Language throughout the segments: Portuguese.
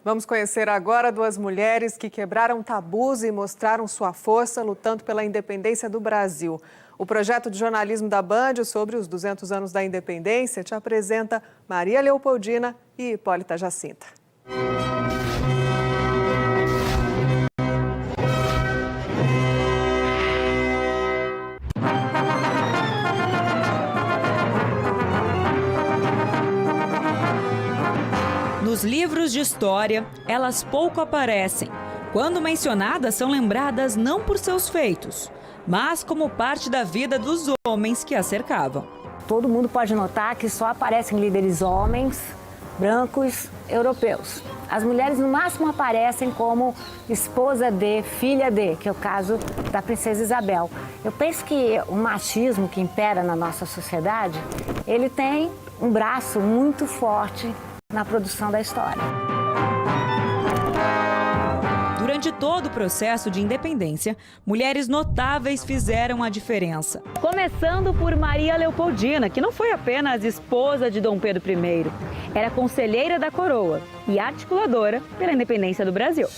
Vamos conhecer agora duas mulheres que quebraram tabus e mostraram sua força lutando pela independência do Brasil. O projeto de jornalismo da Band sobre os 200 anos da independência te apresenta Maria Leopoldina e Hipólita Jacinta. Nos livros de história, elas pouco aparecem. Quando mencionadas, são lembradas não por seus feitos, mas como parte da vida dos homens que a cercavam. Todo mundo pode notar que só aparecem líderes homens, brancos, europeus. As mulheres, no máximo, aparecem como esposa de, filha de, que é o caso da princesa Isabel. Eu penso que o machismo que impera na nossa sociedade, ele tem um braço muito forte na produção da história. Durante todo o processo de independência, mulheres notáveis fizeram a diferença. Começando por Maria Leopoldina, que não foi apenas esposa de Dom Pedro I, era conselheira da coroa e articuladora pela independência do Brasil.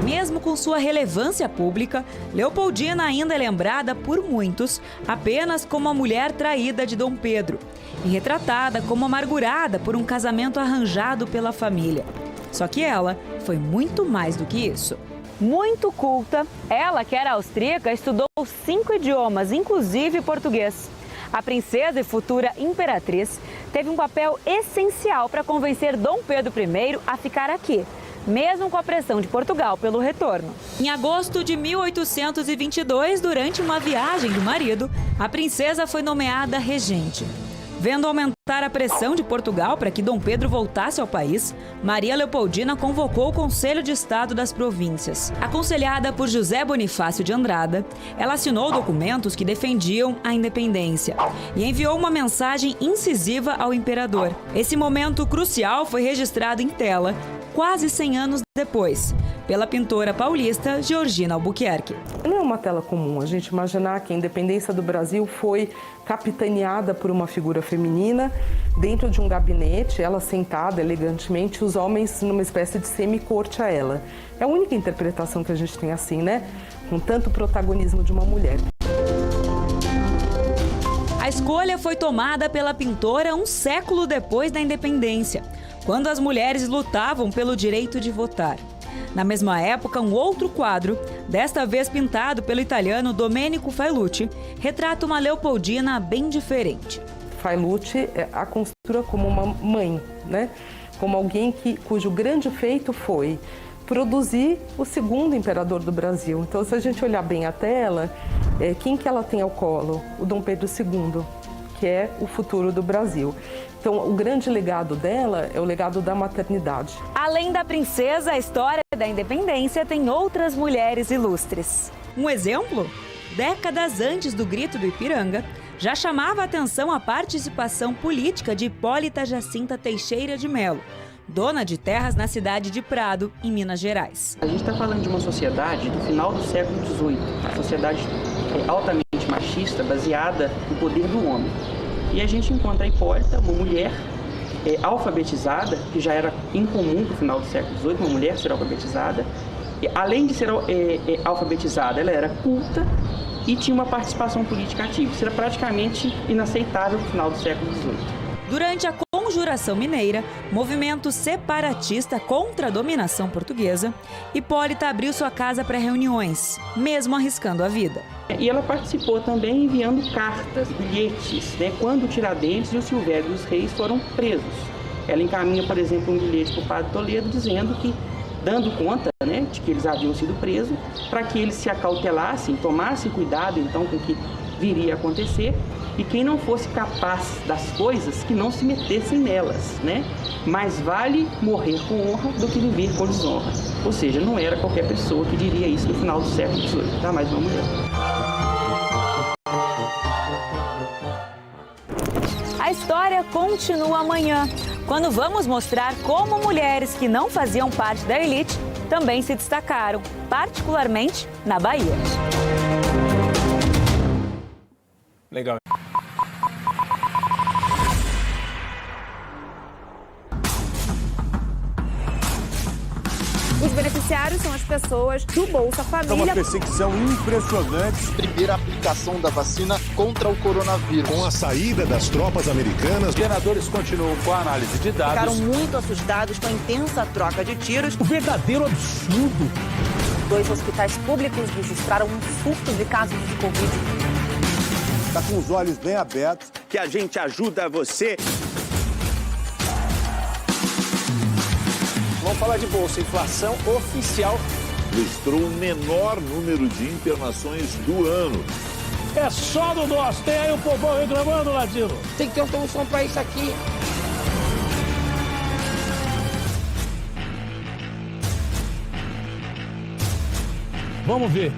Mesmo com sua relevância pública, Leopoldina ainda é lembrada por muitos apenas como a mulher traída de Dom Pedro e retratada como amargurada por um casamento arranjado pela família. Só que ela foi muito mais do que isso. Muito culta, ela, que era austríaca, estudou 5 idiomas, inclusive português. A princesa e futura imperatriz teve um papel essencial para convencer Dom Pedro I a ficar aqui, mesmo com a pressão de Portugal pelo retorno. Em agosto de 1822, durante uma viagem do marido, a princesa foi nomeada regente. Vendo aumentar a pressão de Portugal para que Dom Pedro voltasse ao país, Maria Leopoldina convocou o Conselho de Estado das Províncias. Aconselhada por José Bonifácio de Andrada, ela assinou documentos que defendiam a independência e enviou uma mensagem incisiva ao imperador. Esse momento crucial foi registrado em tela, quase 100 anos depois, pela pintora paulista Georgina Albuquerque. Não é uma tela comum a gente imaginar que a independência do Brasil foi capitaneada por uma figura feminina dentro de um gabinete, ela sentada elegantemente, os homens numa espécie de semi-corte a ela. É a única interpretação que a gente tem assim, né? Com tanto protagonismo de uma mulher. A escolha foi tomada pela pintora um século depois da independência, quando as mulheres lutavam pelo direito de votar. Na mesma época, um outro quadro, desta vez pintado pelo italiano Domenico Failucci, retrata uma Leopoldina bem diferente. Failucci a construa como uma mãe, né? Como alguém cujo grande feito foi produzir o segundo imperador do Brasil. Então, se a gente olhar bem a tela, quem que ela tem ao colo? O Dom Pedro II, que é o futuro do Brasil. Então, o grande legado dela é o legado da maternidade. Além da princesa, a história da independência tem outras mulheres ilustres. Um exemplo? Décadas antes do Grito do Ipiranga, já chamava a atenção a participação política de Hipólita Jacinta Teixeira de Melo, dona de terras na cidade de Prado, em Minas Gerais. A gente está falando de uma sociedade do final do século XVIII, uma sociedade altamente machista, baseada no poder do homem. E a gente encontra a Hipólita, uma mulher alfabetizada, que já era incomum no final do século XVIII, uma mulher ser alfabetizada. Além de ser alfabetizada, ela era culta e tinha uma participação política ativa. Isso era praticamente inaceitável no final do século XVIII. Durante a Conjuração Mineira, movimento separatista contra a dominação portuguesa, Hipólita abriu sua casa para reuniões, mesmo arriscando a vida. E ela participou também enviando cartas, bilhetes, né, quando o Tiradentes e o Silvério dos Reis foram presos. Ela encaminha, por exemplo, um bilhete para o padre Toledo dizendo que, dando conta, né, de que eles haviam sido presos, para que eles se acautelassem, tomassem cuidado então com o que viria a acontecer, e quem não fosse capaz das coisas, que não se metessem nelas, né? Mais vale morrer com honra do que viver com desonra. Ou seja, não era qualquer pessoa que diria isso no final do século XVIII, tá? Mais uma mulher. A história continua amanhã, quando vamos mostrar como mulheres que não faziam parte da elite também se destacaram, particularmente na Bahia. Legal. beneficiários são as pessoas do Bolsa Família. É uma perseguição impressionante. Primeira aplicação da vacina contra o coronavírus. Com a saída das tropas americanas, Os senadores continuam com a análise de dados. Ficaram muito assustados com a intensa troca de tiros. Um verdadeiro absurdo. 2 hospitais públicos registraram um surto de casos de Covid. Está com os olhos bem abertos. Que a gente ajuda você. Vamos falar de bolsa. Inflação oficial registrou o menor número de internações do ano. É só no nosso. Tem aí o povão reclamando, Ladino. Tem que ter uma solução para isso aqui. Vamos ver.